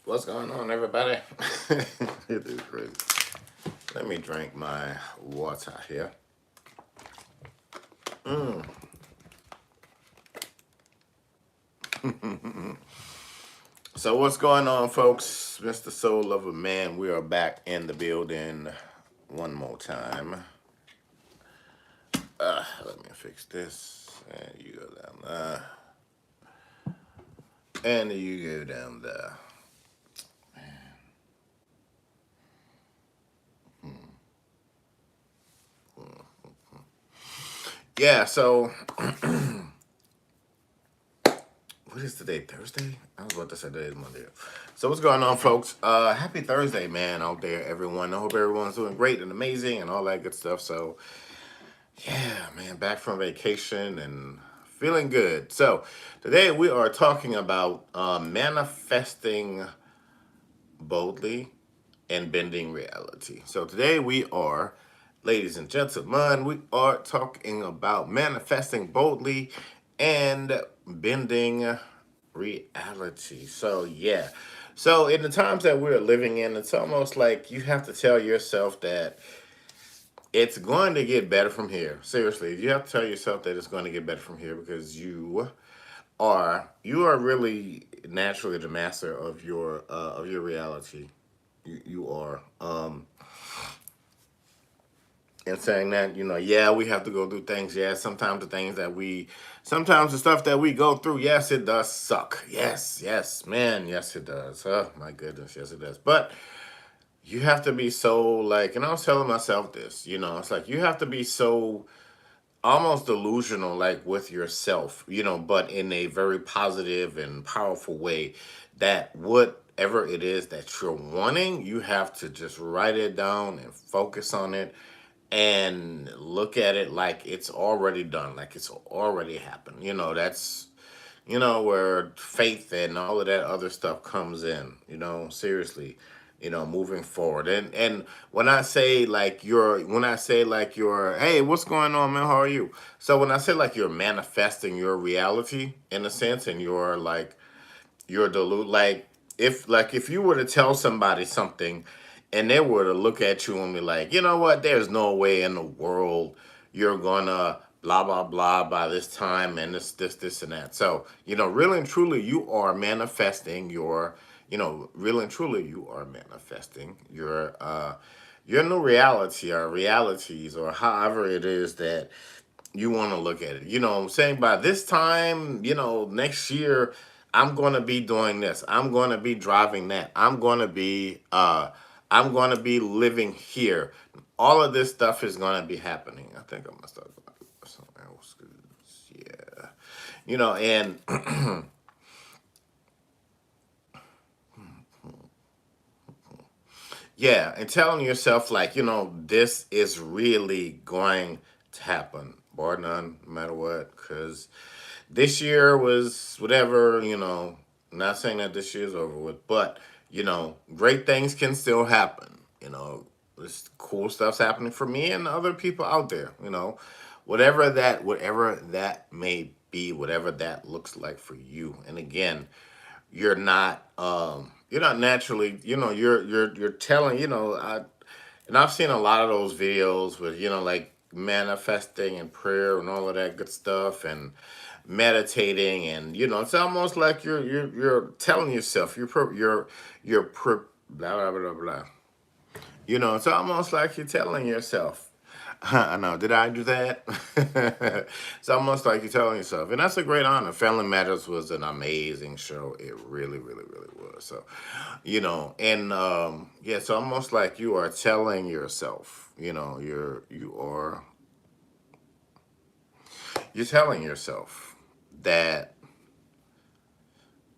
What's going on, everybody? It is crazy. Let me drink my water here. Mm. So, what's going on, folks? Mr. Soul Lover Man, we are back in the building one more time. Let me fix this. And you go down there. And you go down there. Yeah, so what is today? Thursday? I was about to say today is Monday. So what's going on, folks? Happy Thursday, man, out there, everyone. I hope everyone's doing great and amazing and all that good stuff. So yeah, man, back from vacation and feeling good. So today we are talking about manifesting boldly and bending reality. So today we are, ladies and gentlemen, we are talking about manifesting boldly and bending reality. So yeah. So in the times that we're living in, it's almost like you have to tell yourself that it's going to get better from here. Seriously, you have to tell yourself that it's going to get better from here because you are really naturally the master of your reality. You are. And saying that, yeah, we have to go through things. Yeah, sometimes the stuff that we go through, yes, it does suck. Yes, man, yes, it does. Oh, my goodness, yes, it does. But you have to be so, like, and I was telling myself this, it's like you have to be so almost delusional, like, with yourself, but in a very positive and powerful way that whatever it is that you're wanting, you have to just write it down and focus on it and look at it like it's already done, like it's already happened. That's where faith and all of that other stuff comes in. Seriously, moving forward. And when I say like you're, hey, what's going on, man? How are you? So when I say like you're manifesting your reality in a sense, and you're like you're if you were to tell somebody something and they were to look at you and be like, you know what, there's no way in the world you're gonna blah blah blah by this time and this and that. So, really and truly you are manifesting really and truly you are manifesting your new reality or realities or however it is that you want to look at it. You know what I'm saying? By this time, next year, I'm going to be doing this. I'm going to be driving that. I'm going to be living here. All of this stuff is going to be happening. I think I'm going to start something else. 'Cause, yeah. And yeah, and telling yourself like, this is really going to happen, bar none, no matter what, because this year was whatever, not saying that this year's over with, but, great things can still happen. This cool stuff's happening for me and other people out there, whatever that may be, whatever that looks like for you. And again, you're not naturally, you're telling, and I've seen a lot of those videos with, like manifesting and prayer and all of that good stuff and meditating, and it's almost like you're telling yourself blah blah blah blah. It's almost like you're telling yourself. I know. Did I do that? It's almost like you're telling yourself, and that's a great honor. Family Matters was an amazing show. It really, really, really was. So, and yeah, so almost like you are telling yourself. You're telling yourself that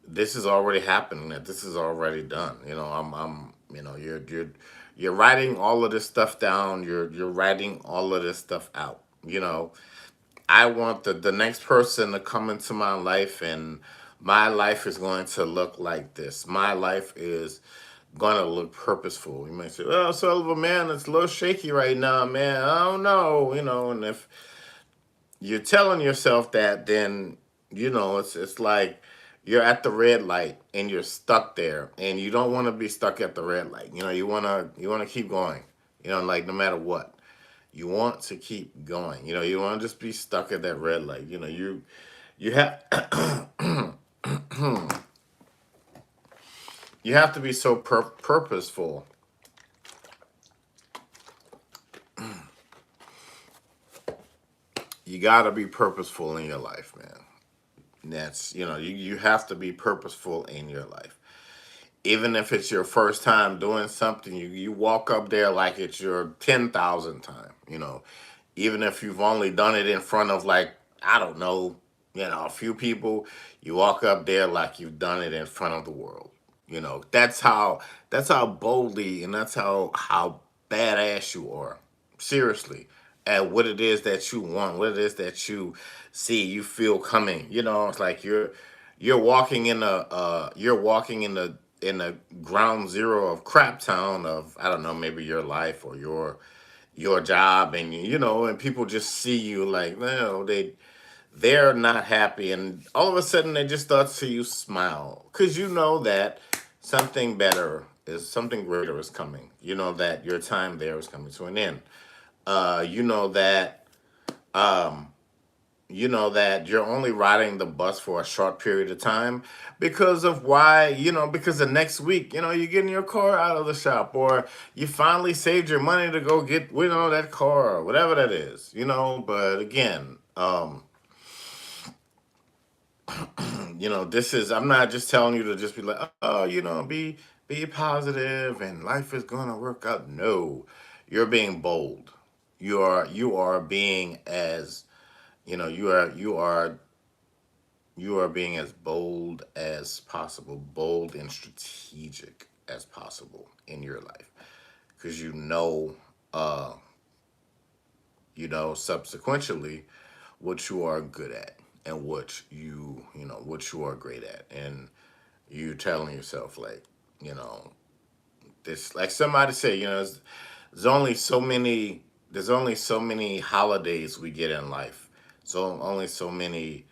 this is already happening, that this is already done. You're writing all of this stuff down. You're writing all of this stuff out. I want the next person to come into my life, and my life is going to look like this. My life is going to look purposeful. You might say, well, Sullivan, man, it's a little shaky right now, man. I don't know, and if you're telling yourself that, then, it's like you're at the red light and you're stuck there, and you don't want to be stuck at the red light. You want to keep going. Like no matter what, you want to keep going. You want to just be stuck at that red light. You have you have to be so purposeful. You got to be purposeful in your life, man. You have to be purposeful in your life. Even if it's your first time doing something, you walk up there like it's your 10,000th time. Even if you've only done it in front of, like, I don't know, a few people, you walk up there like you've done it in front of the world. That's how boldly, and that's how badass you are. Seriously, at what it is that you want, what it is that you feel coming. It's like you're walking in the ground zero of crap town of, I don't know, maybe your life or your job, and and people just see you like, no, they're not happy, and all of a sudden they just start to see you smile, because you know that something greater is coming. You know that your time there is coming to an end. You know that um, you're only riding the bus for a short period of time, because of why, because the next week, you're getting your car out of the shop, or you finally saved your money to go get, that car, or whatever that is. But again, this is, I'm not just telling you to just be like, oh, be positive and life is gonna work out. No, you're being bold. You are being as, you are being as bold as possible, bold and strategic as possible in your life, because uh, subsequently what you are good at, and what you are great at, and you telling yourself, like, you know this, like somebody said, there's only so many there's only so many holidays we get in life, so only so many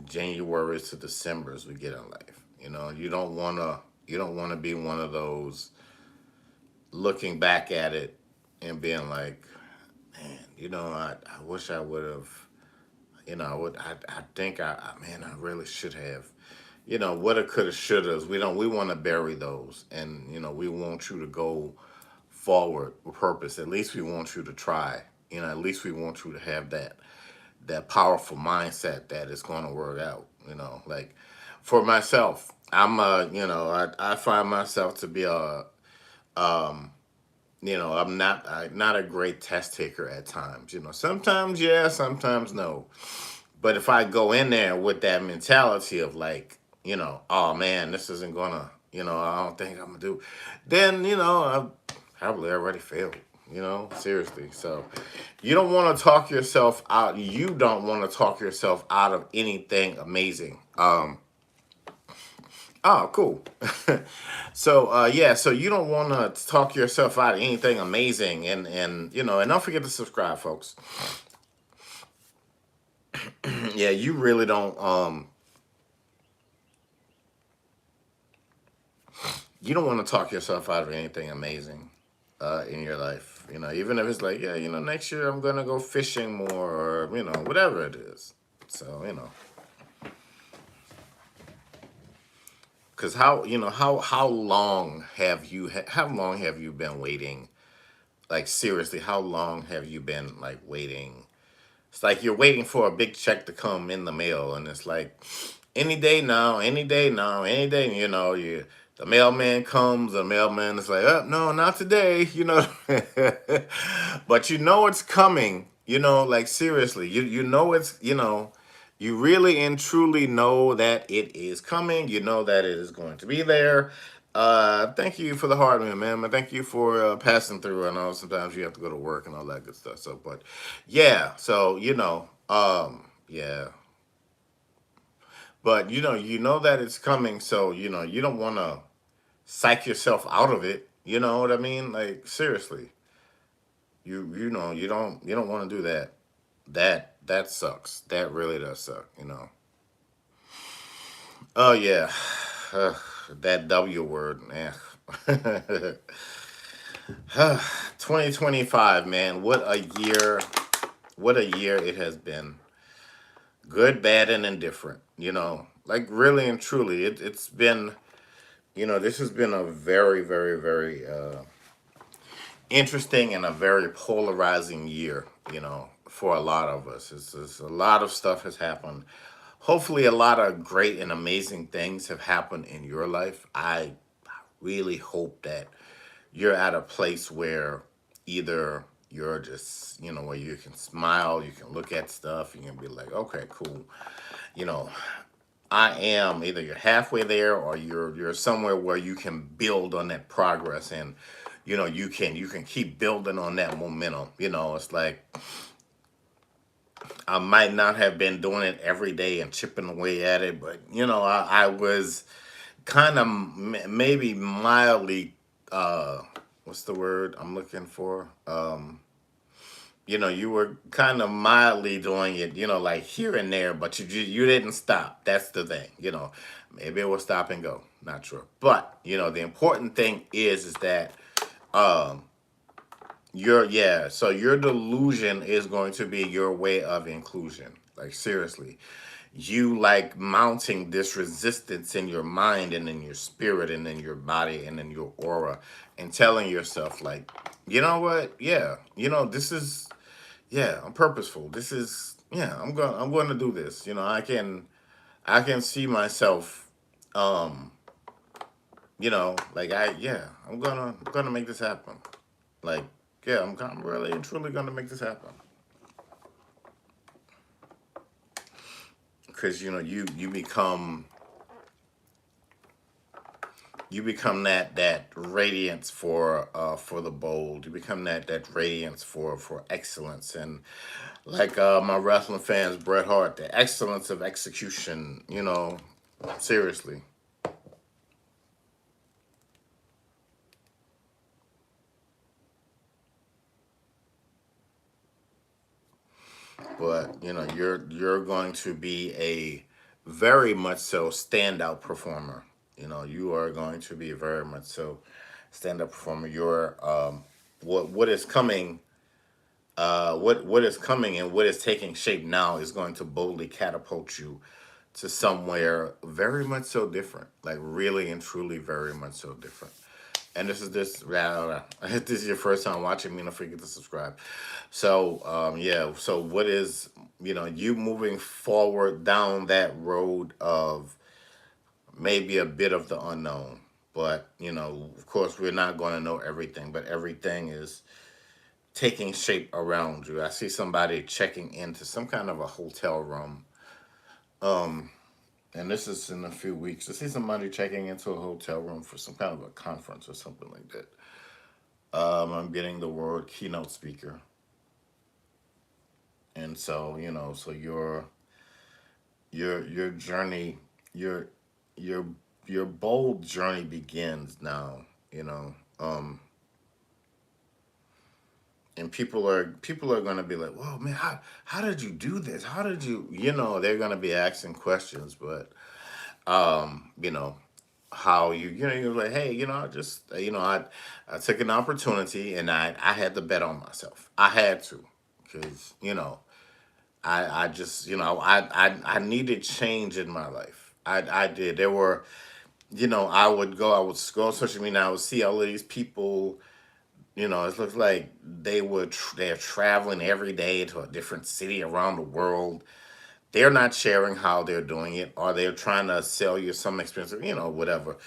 Januaries to Decembers we get in life. You don't want to be one of those looking back at it and being like, man, I wish I would have, I think man, I really should have, woulda, coulda, shouldas. We want to bury those, and we want you to go forward with purpose. At least we want you to try. At least we want you to have that powerful mindset that it's going to work out. Like for myself, I find myself to be I'm not a great test taker at times. Sometimes yeah, sometimes no. But if I go in there with that mentality of, like, oh man, this isn't gonna, I don't think I'm gonna do, then I probably already failed. Seriously. So you don't want to talk yourself out. You don't want to talk yourself out of anything amazing. Oh, cool. So yeah, so you don't want to talk yourself out of anything amazing, and don't forget to subscribe, folks. Yeah, you really don't. You don't want to talk yourself out of anything amazing in your life. Even if it's like, yeah, next year I'm gonna go fishing more, or whatever it is. So because how long have you been waiting? Like seriously, how long have you been, like, waiting? It's like you're waiting for a big check to come in the mail, and it's like any day now, any day now, any day. The mailman comes, the mailman is like, oh no, not today. But it's coming. Like seriously, you know it's you really and truly know that it is coming. You know that it is going to be there. Thank you for the hard man. Thank you for passing through. I know sometimes you have to go to work and all that good stuff. So, but yeah, so yeah, but you know that it's coming. So you don't want to psych yourself out of it. You know what I mean? Like seriously, you don't want to do that. That sucks. That really does suck. Oh yeah. Ugh, that W word, man. 2025, man. What a year it has been. Good, bad, and indifferent. Like really and truly, it's been, this has been a very, very, very interesting and a very polarizing year, for a lot of us. It's a lot of stuff has happened. Hopefully, a lot of great and amazing things have happened in your life. I really hope that you're at a place where either you're just, where you can smile, you can look at stuff, you can be like, okay, cool. You know, I am either you're halfway there or you're somewhere where you can build on that progress and you can keep building on that momentum. It's like I might not have been doing it every day and chipping away at it, but I was kind of maybe mildly what's the word I'm looking for? You were kind of mildly doing it, like here and there, but you didn't stop. That's the thing. Maybe it was stop and go. Not sure, but the important thing is that um your delusion is going to be your way of inclusion. Like seriously, you like mounting this resistance in your mind and in your spirit and in your body and in your aura and telling yourself like, you know what? Yeah, this is yeah, I'm purposeful. This is yeah, I'm going to do this. I can see myself like I'm gonna make this happen. Like yeah, I'm really and truly gonna make this happen. Because you become that radiance for the bold. You become that radiance for excellence and like my wrestling fans, Bret Hart, the excellence of execution. Seriously. But you're going to be a very much so standout performer. You are going to be very much so stand-up performer. What is coming what is coming and what is taking shape now is going to boldly catapult you to somewhere very much so different, like really and truly very much so different. And if this is your first time watching me, don't forget to subscribe. So yeah, so what is you moving forward down that road of maybe a bit of the unknown, but of course we're not going to know everything, but everything is taking shape around you. I see somebody checking into some kind of a hotel room. Um, and this is in a few weeks. I see somebody checking into a hotel room for some kind of a conference or something like that. I'm getting the word keynote speaker, and so so your journey, your your your bold journey begins now. You know, um, and people are gonna be like, "Whoa, man, how did you do this? How did you?" They're gonna be asking questions, but you know how you're like, hey, I just I took an opportunity and I had to bet on myself. I had to because I just I needed change in my life. I did. There were I would go on social media. I would see all of these people. It looks like they're traveling every day to a different city around the world. They're not sharing how they're doing it, or they're trying to sell you some expensive, whatever.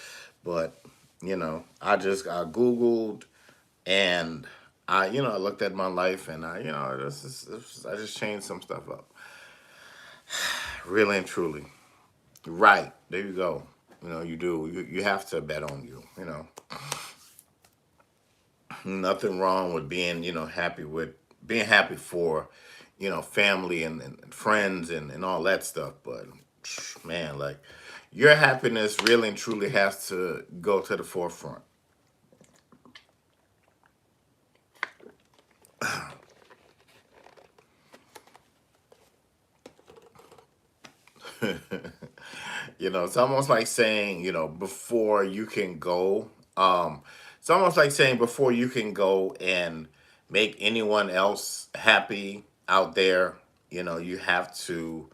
But I googled and I looked at my life and I just changed some stuff up, really and truly. Right there, you go. You do. You have to bet on you. Nothing wrong with being happy with being happy for family and friends and all that stuff, but man, like your happiness really and truly has to go to the forefront. It's almost like saying, before you can go, it's almost like saying before you can go and make anyone else happy out there, you have to,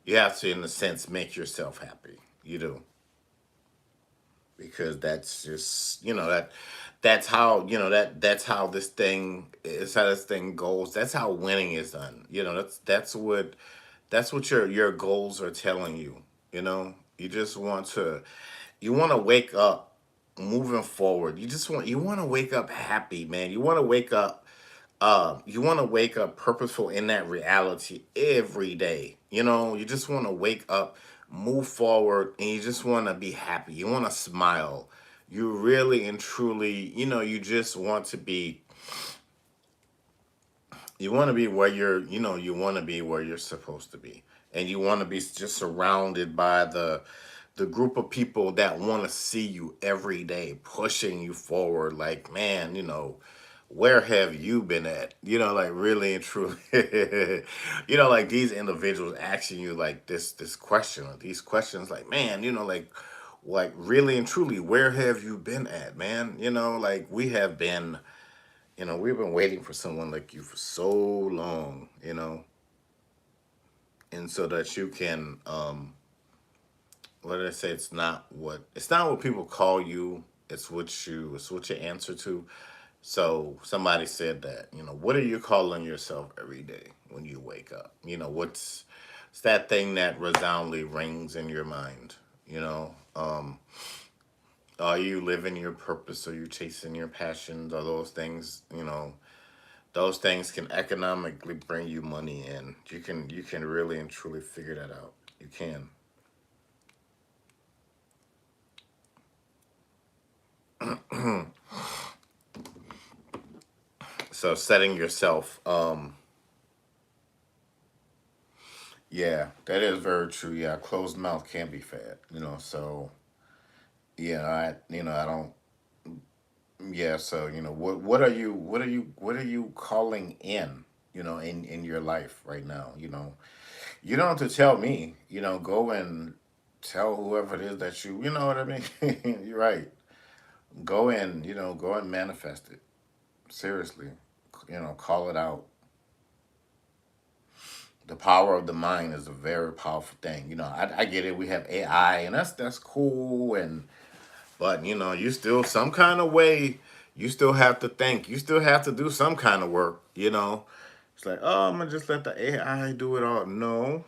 in a sense, make yourself happy. You do, because that's just, that's how this thing is, how this thing goes. That's how winning is done. That's what your goals are telling you. You just you want to wake up moving forward. You want to wake up happy, man. You want to wake up purposeful in that reality every day. You just want to wake up, move forward, and you just want to be happy. You want to smile. You really and truly, you just want to be where you're supposed to be. And you want to be just surrounded by the group of people that want to see you every day, pushing you forward. Like, man, where have you been at? Like, really and truly, like, these individuals asking you like this question, or these questions, like, man, like, really and truly, where have you been at, man? Like, we've been waiting for someone like you for so long, and so that you can, what did I say? It's not what people call you. It's what you answer to. So somebody said that, what are you calling yourself every day when you wake up? It's that thing that resoundingly rings in your mind. Are you living your purpose? Are you chasing your passions? Are those things can economically bring you money in? You can really and truly figure that out. You can. So setting yourself, yeah, that is very true. Yeah, a closed mouth can't be fed. So yeah, I don't. Yeah, so what are you calling in? In your life right now. You don't have to tell me. Go and tell whoever it is that you know what I mean. You're right. Go and manifest it. Seriously, call it out. The power of the mind is a very powerful thing. I get it. We have AI, and that's cool, but you still, some kind of way, you still have to think. You still have to do some kind of work. It's like, oh, I'm gonna just let the AI do it all. No,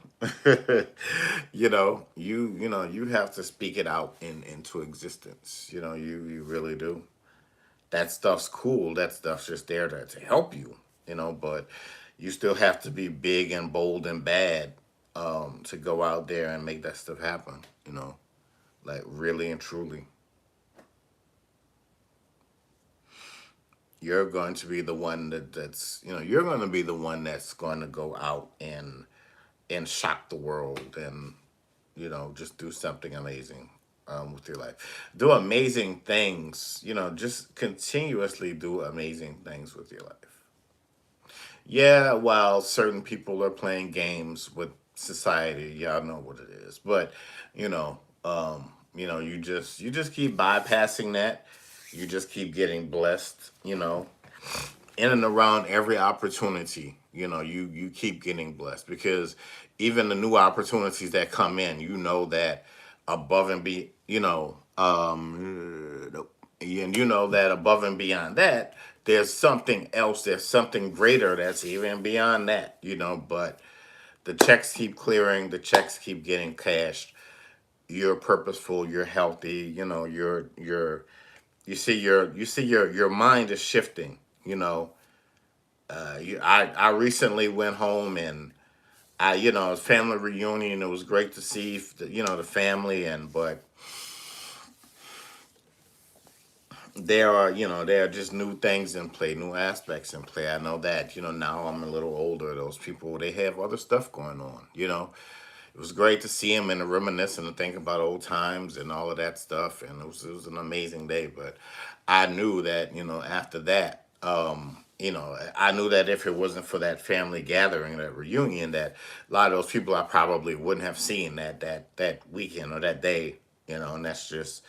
you have to speak it out into existence. You really do. That stuff's cool. That stuff's just there to help you. But you still have to be big and bold and bad, to go out there and make that stuff happen. Like, really and truly. You're going to be the one you're going to be the one that's going to go out and shock the world, and just do something amazing, with your life. Do amazing things. Just continuously do amazing things with your life. Yeah, while certain people are playing games with society, y'all know what it is. But you just keep bypassing that. You just keep getting blessed. In and around every opportunity. You keep getting blessed, because even the new opportunities that come in, that above and be and that above and beyond that, there's something else, there's something greater that's even beyond that. But the checks keep clearing, the checks keep getting cashed. You're purposeful, you're healthy, you see your mind is shifting. I recently went home, and it was family reunion. It was great to see the family, but there are just new things in play, new aspects in play. I know that, now I'm a little older. Those people, they have other stuff going on. It was great to see him and to reminisce and to think about old times and all of that stuff. And it was an amazing day. But I knew that, after that, I knew that if it wasn't for that family gathering, that reunion, that a lot of those people I probably wouldn't have seen that weekend or that day. And that's just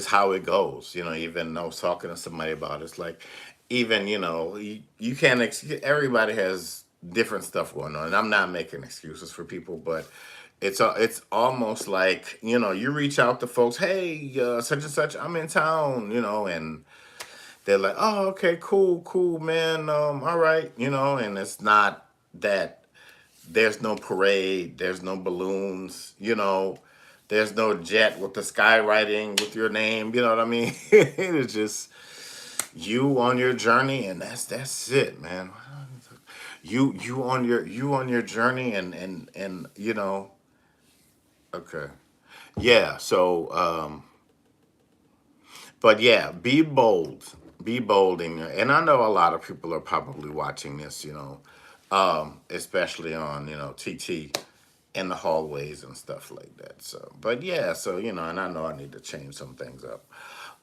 how it goes. Even I was talking to somebody about it, it's like, even you can't. Everybody has different stuff going on, and I'm not making excuses for people, but it's almost like you reach out to folks, hey, such and such, I'm in town, and they're like, oh, okay, cool, cool, man. All right, and it's not that there's no parade, there's no balloons, there's no jet with the skywriting with your name. You know what I mean? It's just you on your journey, and that's it, man. You on your journey, and okay, yeah. So, but yeah, be bold in your. And I know a lot of people are probably watching this, especially on TT in the hallways and stuff like that. So, but yeah, so and I know I need to change some things up.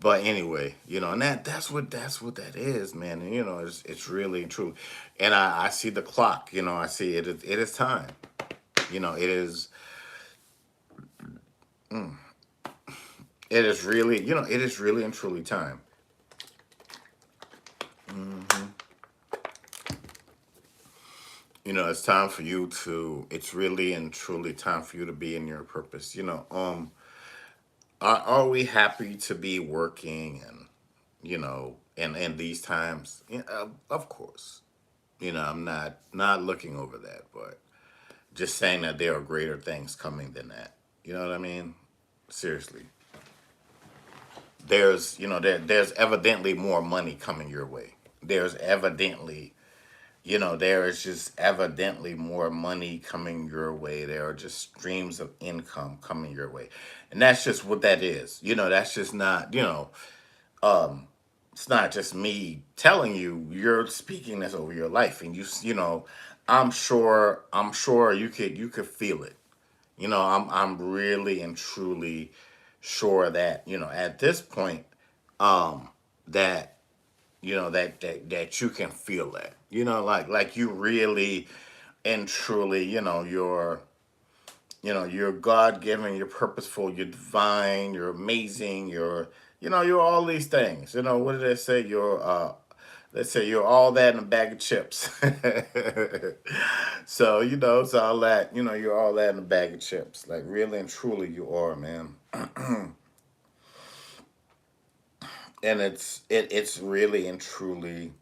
But anyway, and that's what that is, man. And it's really true. And I see the clock. I see it is time. It is really and truly time. It's time for you to. It's really and truly time for you to be in your purpose. Are we happy to be working and and these times? Yeah, of course. I'm not looking over that, but just saying that there are greater things coming than that. You know what I mean? Seriously, there's evidently more money coming your way. There is just evidently more money coming your way. There are just streams of income coming your way, and that's just what that is. That's just not. It's not just me telling you. You're speaking this over your life, and I'm sure you could feel it. I'm really and truly sure that at this point, that that you can feel that. Like you really and truly, you're God given, you're purposeful, you're divine, you're amazing, you're all these things. What did they say? Let's say you're all that in a bag of chips. So, it's all that, you're all that in a bag of chips. Like really and truly you are, man. And it's really and truly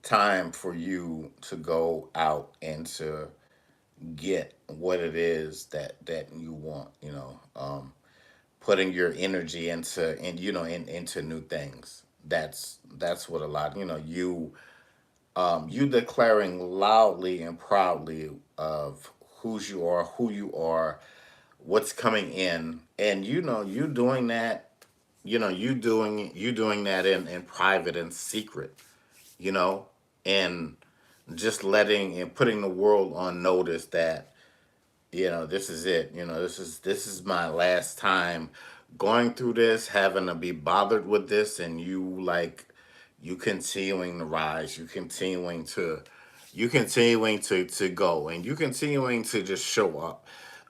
time for you to go out and to get what it is that you want, putting your energy into new things. That's what a lot, you declaring loudly and proudly of who you are, what's coming in, and you doing that, you doing that in private and secret, you know, and just letting and putting the world on notice that this is it. This is my last time going through this, having to be bothered with this, and you continuing to rise, you continuing to go, and you continuing to just show up.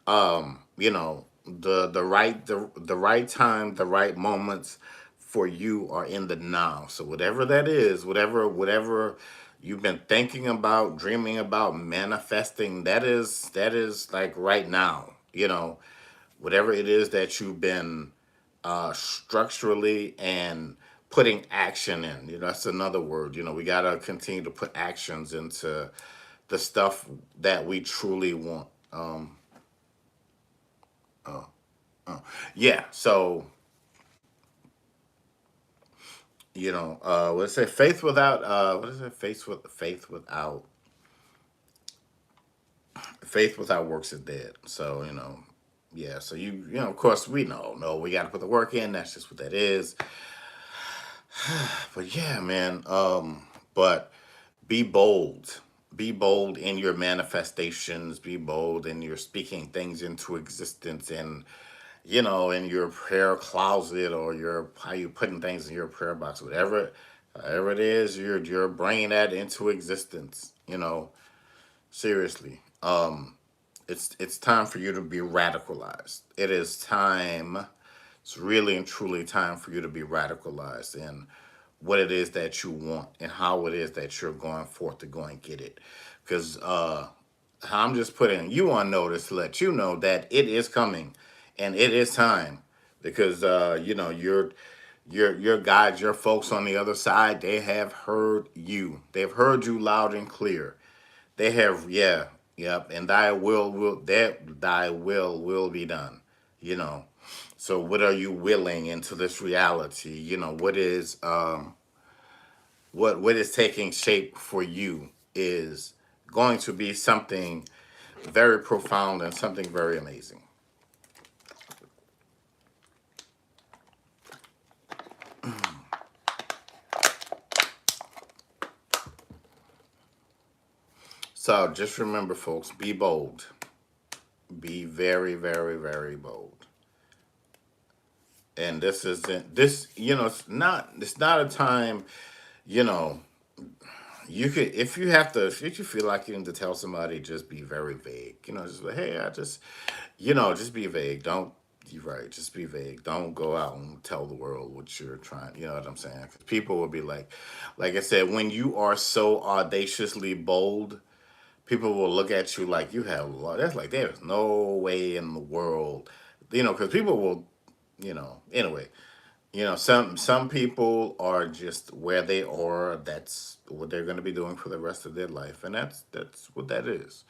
The right time, the right moments for you are in the now. So whatever that is, whatever you've been thinking about, dreaming about, manifesting, that is like right now. Whatever it is that you've been structurally and putting action in. That's another word. We gotta continue to put actions into the stuff that we truly want. Oh, oh. Yeah. So what is it? Faith without what is it? Faith without works is dead. So yeah. So of course we know. No, we got to put the work in. That's just what that is. But yeah, man. But be bold. Be bold in your manifestations. Be bold in your speaking things into existence, and in your prayer closet, or your how you putting things in your prayer box, whatever. However it is, you're bringing that into existence. Seriously. It's time for you to be radicalized. It is time. It's really and truly time for you to be radicalized in what it is that you want and how it is that you're going forth to go and get it. Because I'm just putting you on notice to let you know that it is coming and it is time. Because your guys, your folks on the other side, they have heard you. They've heard you loud and clear. They have, yeah, yep, and thy will will be done. You know. So what are you willing into this reality? What is taking shape for you is going to be something very profound and something very amazing. So just remember, folks, be bold. Be very, very, very bold. And this isn't this. It's not a time. You know, you could if you have to if you feel like you need to tell somebody, just be very vague. Just like, hey, I just just be vague. Don't You're right. Just be vague. Don't go out and tell the world what you're trying. You know what I'm saying? 'Cause people will be like I said, when you are so audaciously bold, people will look at you like you have a lot. That's like there's no way in the world, because people will, anyway. Some people are just where they are. That's what they're going to be doing for the rest of their life, and that's what that is.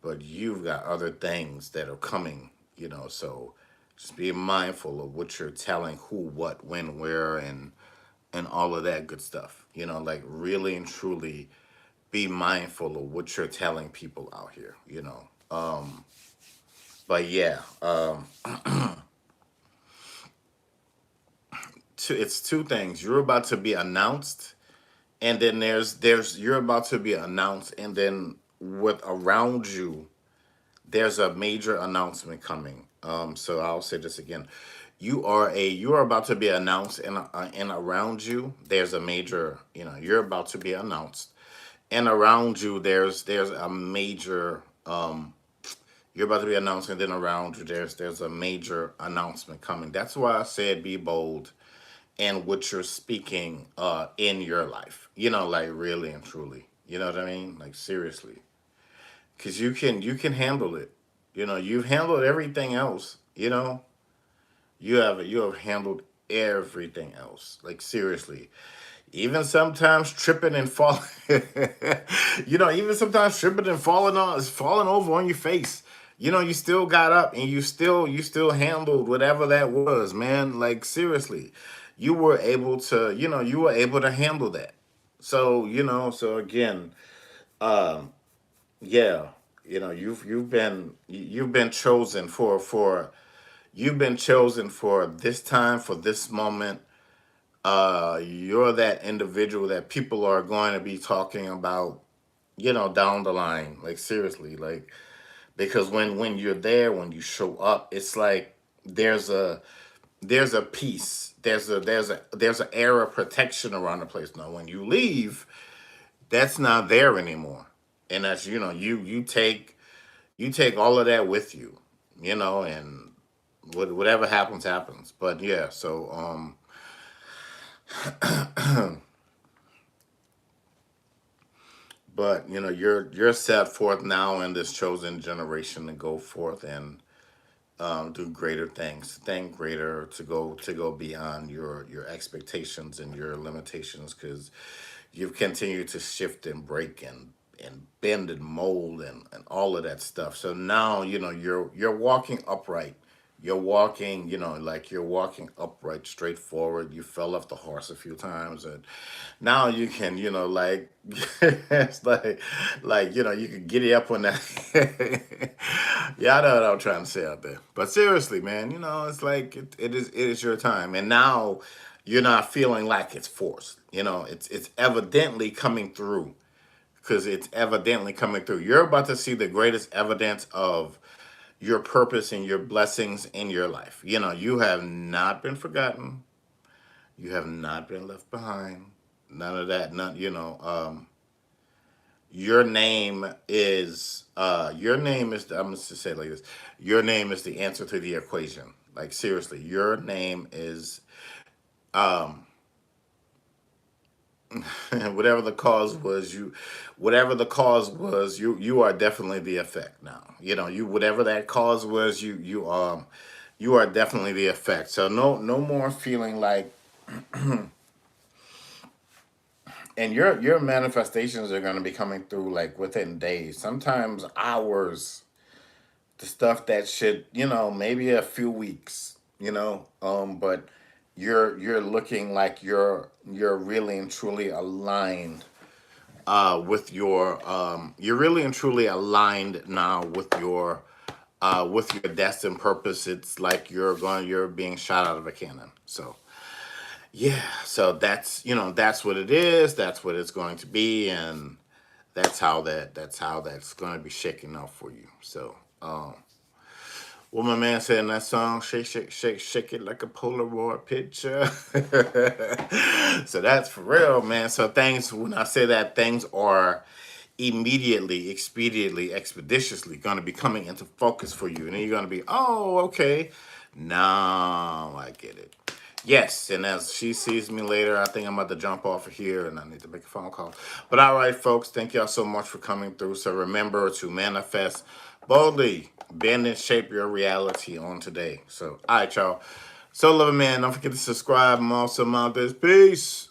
But you've got other things that are coming. So just be mindful of what you're telling who, what, when, where, and all of that good stuff. Like really and truly be mindful of what you're telling people out here. But yeah, it's two things. You're about to be announced, and then there's you're about to be announced, and then with around you there's a major announcement coming. So I'll say this again: you are about to be announced, and around you there's a major. You're about to be announced, and around you there's a major. You're about to be announced, and then around you there's a major announcement coming. That's why I said be bold and what you're speaking in your life. Like really and truly. You know what I mean? Like seriously, because you can handle it. You've handled everything else. You have handled everything else. Like seriously, even sometimes tripping and falling. Even sometimes tripping and falling over on your face. You still got up and you still handled whatever that was, man. Like seriously, you were able to handle that. So again, yeah, you've been chosen for this time, for this moment. You're that individual that people are going to be talking about, down the line. Like seriously, like because when you're there, when you show up, it's like there's a peace. There's an air of protection around the place. Now, when you leave, that's not there anymore, and that's you take all of that with you, and whatever happens happens. But yeah, so but you're set forth now in this chosen generation to go forth and do greater things, think greater, to go beyond your expectations and your limitations, because you've continued to shift and break and bend and mold and all of that stuff. So now you're walking upright. You're walking, like you're walking upright, straight forward. You fell off the horse a few times, and now you can, like it's like you can giddy up on that. Yeah, I know what I'm trying to say out there. But seriously, man, it's like it is your time, and now you're not feeling like it's forced. It's evidently coming through, because it's evidently coming through. You're about to see the greatest evidence of your purpose and your blessings in your life. You have not been forgotten. You have not been left behind. None of that. None. Your name is your name is. I'm just to say it like this. Your name is the answer to the equation. Like seriously, your name is um whatever the cause was. You are definitely the effect now. You whatever that cause was. You are definitely the effect. So no more feeling like, and your manifestations are going to be coming through like within days, sometimes hours. The stuff that should, maybe a few weeks, but you're looking like you're really and truly aligned with your you're really and truly aligned now with your destined purpose. It's like you're being shot out of a cannon. So yeah, so that's what it is. That's what it's going to be, and that's going to be shaking out for you. So what my man said in that song, shake, shake, shake, shake it like a Polaroid picture. So that's for real, man. So things, when I say that, things are immediately, expediently, expeditiously going to be coming into focus for you. And then you're going to be, oh, okay. Now I get it. Yes, and as she sees me later, I think I'm about to jump off of here and I need to make a phone call. But all right, folks, thank y'all so much for coming through. So remember to manifest boldly, bend and shape your reality on today. So, all right, y'all. So, love man, don't forget to subscribe. I'm also out this. Peace.